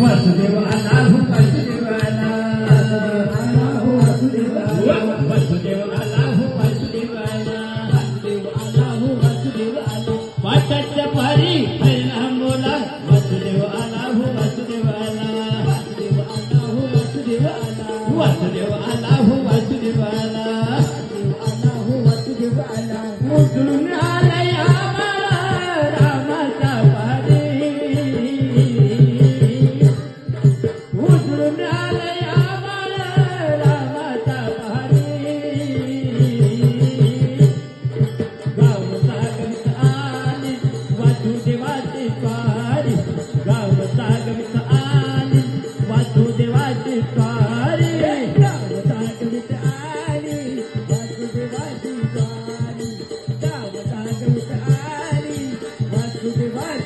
वासुदेव आला हो वासुदेव आला वासुदेव आला हो वासुदेव आला वाचाच्या पारी हरिनाम बोला वासुदेव आला हो वासुदेव आला वासुदेव आला हो वासुदेव आला उतरून आलंय आम्हाला रामाचा पारी उतरून आलंय आम्हाला रामाचा पारी गाव सागर आली वासुदेवाची पारी